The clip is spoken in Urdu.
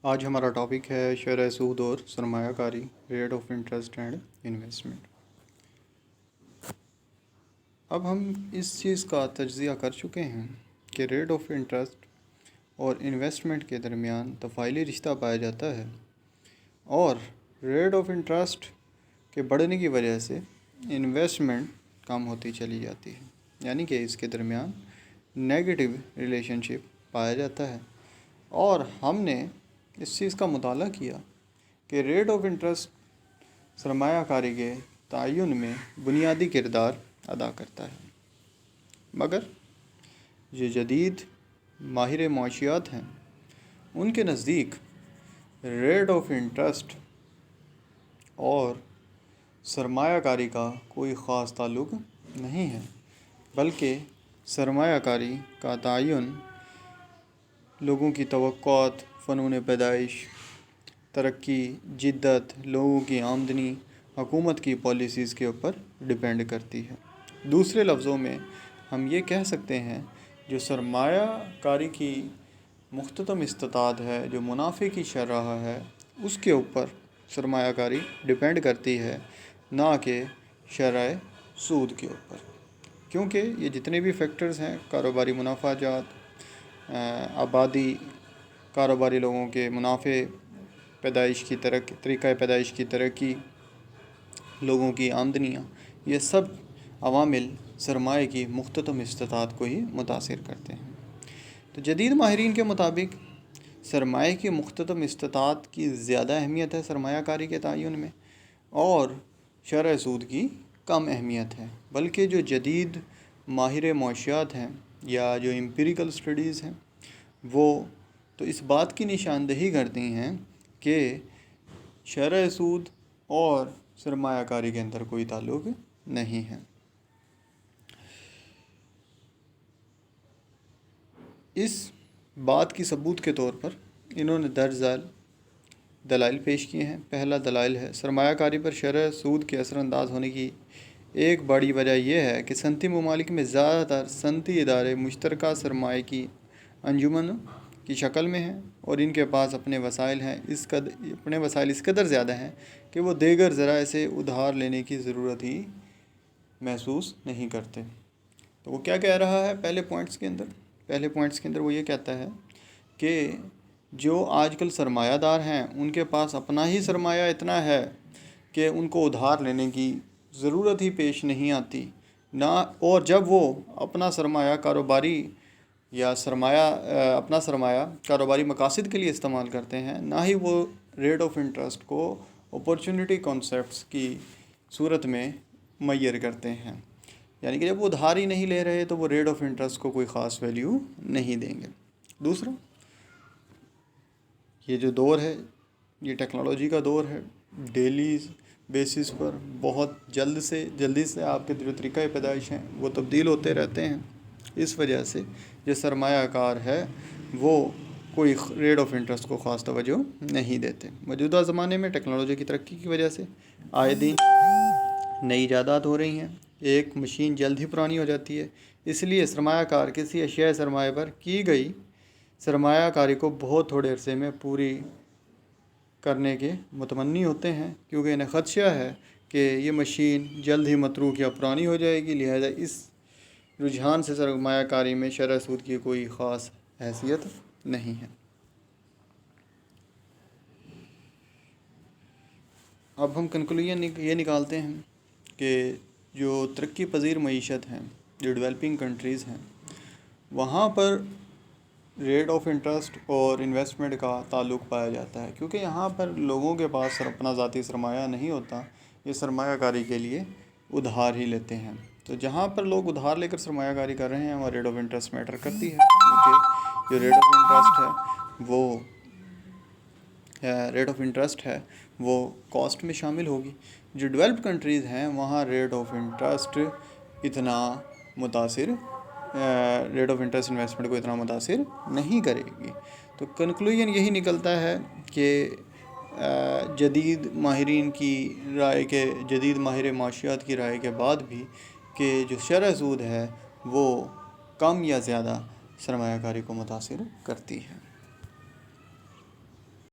آج ہمارا ٹاپک ہے شرح سود اور سرمایہ کاری، rate of interest and investment. اب ہم اس چیز کا تجزیہ کر چکے ہیں کہ ریٹ آف انٹرسٹ اور انویسٹمنٹ کے درمیان تفاعلی رشتہ پایا جاتا ہے، اور ریٹ آف انٹرسٹ کے بڑھنے کی وجہ سے انویسٹمنٹ کم ہوتی چلی جاتی ہے، یعنی کہ اس کے درمیان نیگیٹو ریلیشن شپ پایا جاتا ہے۔ اور ہم نے اس چیز کا مطالعہ کیا کہ ریٹ آف انٹرسٹ سرمایہ کاری کے تعین میں بنیادی کردار ادا کرتا ہے، مگر جو جدید ماہر معاشیات ہیں ان کے نزدیک ریٹ آف انٹرسٹ اور سرمایہ کاری کا کوئی خاص تعلق نہیں ہے، بلکہ سرمایہ کاری کا تعین لوگوں کی توقعات، فنون پیدائش، ترقی، جدت، لوگوں کی آمدنی، حکومت کی پالیسیز کے اوپر ڈیپینڈ کرتی ہے۔ دوسرے لفظوں میں ہم یہ کہہ سکتے ہیں جو سرمایہ کاری کی مختتم استطاعت ہے، جو منافع کی شرح ہے، اس کے اوپر سرمایہ کاری ڈیپینڈ کرتی ہے، نہ کہ شرح سود کے اوپر، کیونکہ یہ جتنے بھی فیکٹرز ہیں، کاروباری منافع جات، آبادی، کاروباری لوگوں کے منافع، پیدائش کی طریقہ پیدائش کی ترقی، لوگوں کی آمدنیاں، یہ سب عوامل سرمایہ کی مختتم استطاعت کو ہی متاثر کرتے ہیں۔ تو جدید ماہرین کے مطابق سرمایہ کی مختتم استطاعت کی زیادہ اہمیت ہے سرمایہ کاری کے تعین میں، اور شرح سود کی کم اہمیت ہے، بلکہ جو جدید ماہر معاشیات ہیں یا جو امپیریکل اسٹڈیز ہیں وہ تو اس بات کی نشاندہی کرتی ہیں کہ شرح سود اور سرمایہ کاری کے اندر کوئی تعلق نہیں ہے۔ اس بات کی ثبوت کے طور پر انہوں نے درج ذیل دلائل پیش کیے ہیں۔ پہلا دلائل ہے سرمایہ کاری پر شرح سود کے اثر انداز ہونے کی ایک بڑی وجہ یہ ہے کہ صنعتی ممالک میں زیادہ تر صنعتی ادارے مشترکہ سرمایہ کی انجمن کی شکل میں ہیں، اور ان کے پاس اپنے وسائل اس قدر زیادہ ہیں کہ وہ دیگر ذرائع سے ادھار لینے کی ضرورت ہی محسوس نہیں کرتے۔ تو وہ کیا کہہ رہا ہے پہلے پوائنٹس کے اندر وہ یہ کہتا ہے کہ جو آج کل سرمایہ دار ہیں ان کے پاس اپنا ہی سرمایہ اتنا ہے کہ ان کو ادھار لینے کی ضرورت ہی پیش نہیں آتی، نہ، اور جب وہ اپنا سرمایہ کاروباری مقاصد کے لیے استعمال کرتے ہیں، نہ ہی وہ ریٹ آف انٹرسٹ کو اپورچونٹی کانسیپٹس کی صورت میں معیر کرتے ہیں، یعنی کہ جب وہ ادھار ہی نہیں لے رہے تو وہ ریٹ آف انٹرسٹ کو کوئی خاص ویلیو نہیں دیں گے۔ دوسرا، یہ جو دور ہے یہ ٹیکنالوجی کا دور ہے، ڈیلی بیسس پر بہت جلدی سے آپ کے جو طریقہ پیدائش ہیں وہ تبدیل ہوتے رہتے ہیں۔ اس وجہ سے جو سرمایہ کار ہے وہ کوئی ریٹ آف انٹرسٹ کو خاص توجہ نہیں دیتے۔ موجودہ زمانے میں ٹیکنالوجی کی ترقی کی وجہ سے آئے دن نئی ایجادات ہو رہی ہیں، ایک مشین جلد ہی پرانی ہو جاتی ہے، اس لیے سرمایہ کار کسی اشیاء سرمایہ پر کی گئی سرمایہ کاری کو بہت تھوڑے عرصے میں پوری کرنے کے متمنی ہوتے ہیں، کیونکہ انہیں خدشہ ہے کہ یہ مشین جلد ہی متروک یا پرانی ہو جائے گی، لہذا اس رجحان سے سرمایہ کاری میں شرح سود کی کوئی خاص حیثیت نہیں ہے۔ اب ہم کنکلوژن یہ نکالتے ہیں کہ جو ترقی پذیر معیشت ہیں، جو ڈیولپنگ کنٹریز ہیں، وہاں پر ریٹ آف انٹرسٹ اور انویسٹمنٹ کا تعلق پایا جاتا ہے، کیونکہ یہاں پر لوگوں کے پاس اپنا ذاتی سرمایہ نہیں ہوتا، یہ سرمایہ کاری کے لیے ادھار ہی لیتے ہیں۔ تو جہاں پر لوگ ادھار لے کر سرمایہ کاری کر رہے ہیں وہاں ریٹ آف انٹرسٹ میٹر کرتی ہے، کیونکہ جو ریٹ آف انٹرسٹ ہے وہ کاسٹ میں شامل ہوگی۔ جو ڈیولپ کنٹریز ہیں وہاں ریٹ آف انٹرسٹ انویسٹمنٹ کو اتنا متاثر نہیں کرے گی۔ تو کنکلوژن یہی نکلتا ہے کہ جدید ماہر معاشیات کی رائے کے بعد بھی کہ جو شرح سود ہے وہ کم یا زیادہ سرمایہ کاری کو متاثر کرتی ہے۔